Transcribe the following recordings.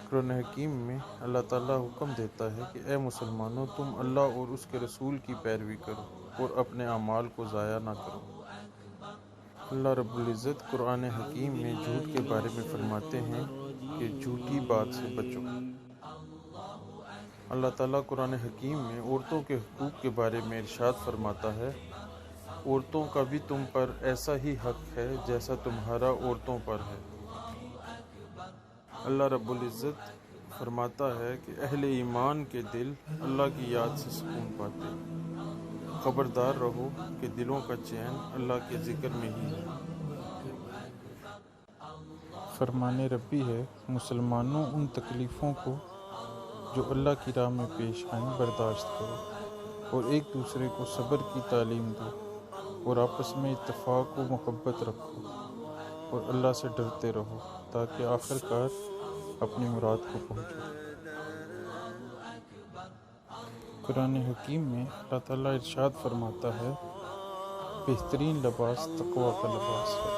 قرآن حکیم میں اللہ تعالیٰ حکم دیتا ہے کہ اے مسلمانوں، تم اللہ اور اس کے رسول کی پیروی کرو اور اپنے اعمال کو ضائع نہ کرو۔ اللہ رب العزت قرآن حکیم میں جھوٹ کے بارے میں فرماتے ہیں کہ جھوٹی بات سے بچو۔ اللہ تعالیٰ قرآن حکیم میں عورتوں کے حقوق کے بارے میں ارشاد فرماتا ہے، عورتوں کا بھی تم پر ایسا ہی حق ہے جیسا تمہارا عورتوں پر ہے۔ اللہ رب العزت فرماتا ہے کہ اہل ایمان کے دل اللہ کی یاد سے سکون پاتے ہیں۔ خبردار رہو کہ دلوں کا چین اللہ کے ذکر میں ہی ہے۔ فرمان ربی ہے، مسلمانوں ان تکلیفوں کو جو اللہ کی راہ میں پیش آئیں برداشت کرو، اور ایک دوسرے کو صبر کی تعلیم دو، اور آپس میں اتفاق و محبت رکھو، اور اللہ سے ڈرتے رہو تاکہ آخر کار اپنی مراد کو پہنچو۔ قرآن حکیم میں اللہ تعالیٰ ارشاد فرماتا ہے، بہترین لباس تقویٰ کا لباس ہے۔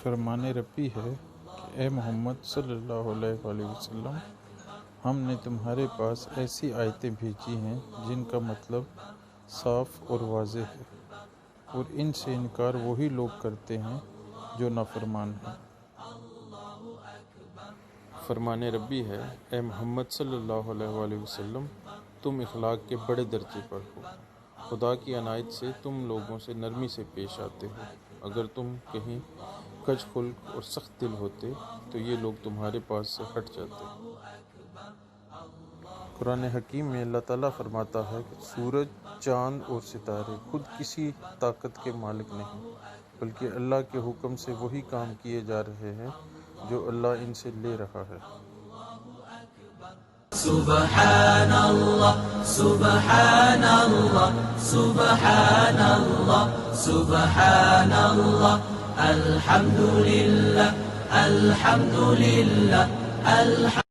فرمان ربی ہے کہ اے محمد صلی اللہ علیہ وآلہ وسلم، ہم نے تمہارے پاس ایسی آیتیں بھیجی ہیں جن کا مطلب صاف اور واضح ہے، اور ان سے انکار وہی لوگ کرتے ہیں جو نافرمان ہیں۔ فرمان ربی ہے، اے محمد صلی اللہ علیہ وآلہ وسلم، تم اخلاق کے بڑے درجے پر ہو۔ خدا کی عنایت سے تم لوگوں سے نرمی سے پیش آتے ہو۔ اگر تم کہیں کج خلق اور سخت دل ہوتے تو یہ لوگ تمہارے پاس سے ہٹ جاتے۔ قرآن حکیم میں اللہ تعالیٰ فرماتا ہے کہ سورج، چاند اور ستارے خود کسی طاقت کے مالک نہیں، بلکہ اللہ کے حکم سے وہی کام کیے جا رہے ہیں جو اللہ ان سے لے رہا ہے۔ سبحان اللہ، سبحان اللہ، سبحان اللہ، سبحان اللہ، الحمد للہ، الحمد للہ، الحمد